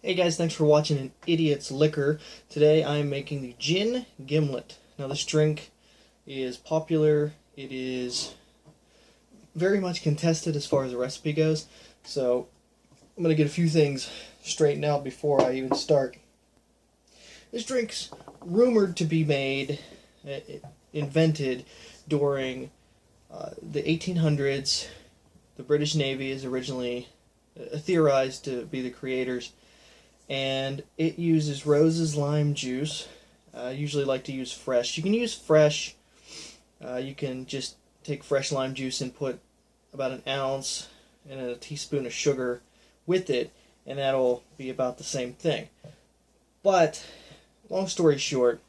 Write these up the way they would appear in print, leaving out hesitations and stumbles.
Hey guys, thanks for watching An Idiot's Liquor. Today I'm making the Gin Gimlet. Now this drink is popular, it is very much contested as far as the recipe goes, so I'm going to get a few things straightened out before I even start. This drink's rumored to be made, invented during the 1800s. The British Navy is originally theorized to be the creators. And it uses roses lime juice. I usually like to use fresh. You can use fresh. You can just take fresh lime juice and put about an ounce and a teaspoon of sugar with it, and that'll be about the same thing. But, long story short,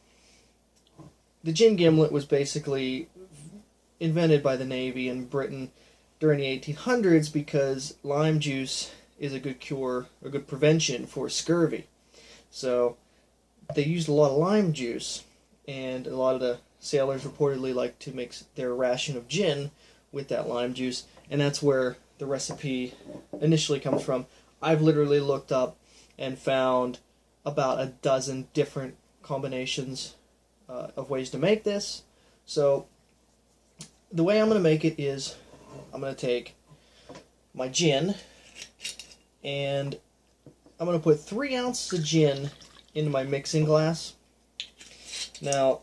the Gin Gimlet was basically invented by the Navy in Britain during the 1800s because lime juice is a good cure, a good prevention for scurvy. So they used a lot of lime juice, and a lot of the sailors reportedly like to mix their ration of gin with that lime juice, and that's where the recipe initially comes from. I've literally looked up and found about a dozen different combinations of ways to make this. So the way I'm going to make it is I'm going to take my gin, and I'm going to put 3 ounces of gin into my mixing glass. Now,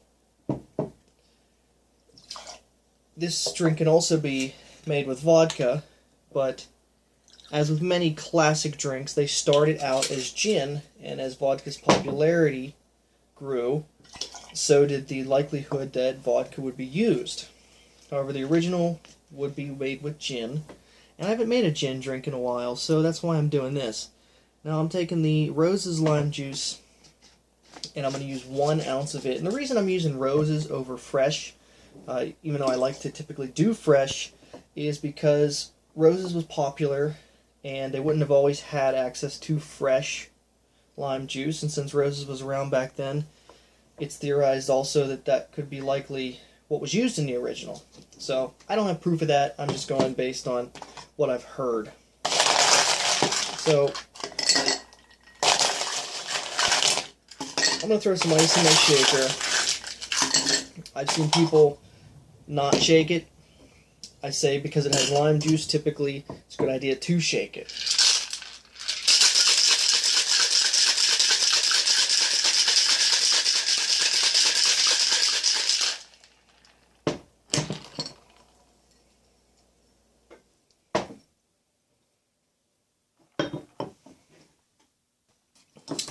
this drink can also be made with vodka, but as with many classic drinks, they started out as gin, and as vodka's popularity grew, so did the likelihood that vodka would be used. However, the original would be made with gin. And I haven't made a gin drink in a while, so that's why I'm doing this. Now I'm taking the roses lime juice, and I'm going to use 1 ounce of it. And the reason I'm using roses over fresh, even though I like to typically do fresh, is because roses was popular, and they wouldn't have always had access to fresh lime juice. And since roses was around back then, it's theorized also that that could be likely what was used in the original. So I don't have proof of that. I'm just going based on what I've heard. So I'm going to throw some ice in my shaker. I've seen people not shake it. I say because it has lime juice, typically it's a good idea to shake it.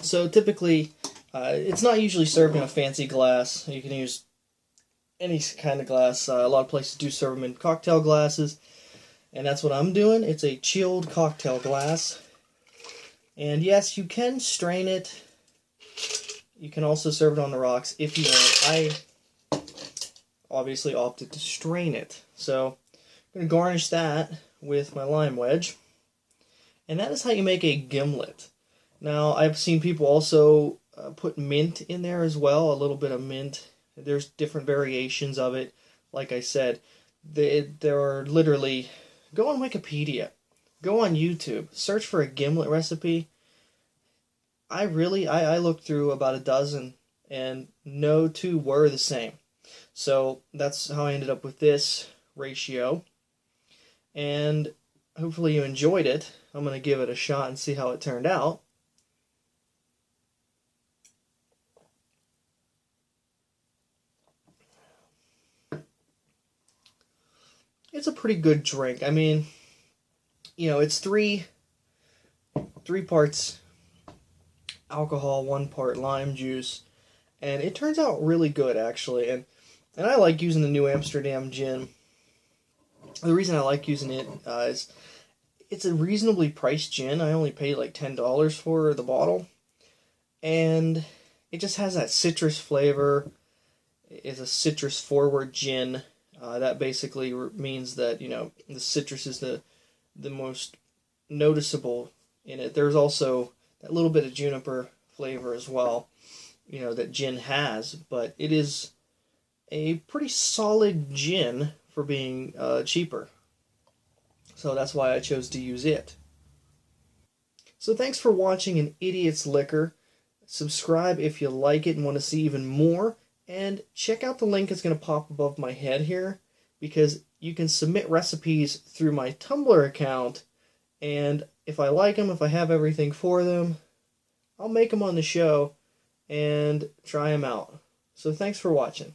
So typically, it's not usually served in a fancy glass. You can use any kind of glass. A lot of places do serve them in cocktail glasses, and that's what I'm doing. It's a chilled cocktail glass. And yes, you can strain it. You can also serve it on the rocks if you want. I obviously opted to strain it. So I'm going to garnish that with my lime wedge. And that is how you make a gimlet. Now, I've seen people also put mint in there as well, a little bit of mint. There's different variations of it. Like I said, there are literally, go on Wikipedia, go on YouTube, search for a gimlet recipe. I looked through about a dozen, and no two were the same. So that's how I ended up with this ratio. And hopefully you enjoyed it. I'm going to give it a shot and see how it turned out. It's a pretty good drink. I mean, you know, it's three parts alcohol, 1 part lime juice, and it turns out really good, actually. And I like using the New Amsterdam gin. The reason I like using it is it's a reasonably priced gin. I only paid like $10 for the bottle, and it just has that citrus flavor. It's a citrus-forward gin. That basically means that, you know, the citrus is the most noticeable in it. There's also that little bit of juniper flavor as well, you know, that gin has, but it is a pretty solid gin for being cheaper. So that's why I chose to use it. So thanks for watching An Idiot's Liquor. Subscribe if you like it and want to see even more. And check out the link that's going to pop above my head here, because you can submit recipes through my Tumblr account, and if I like them, if I have everything for them, I'll make them on the show and try them out. So thanks for watching.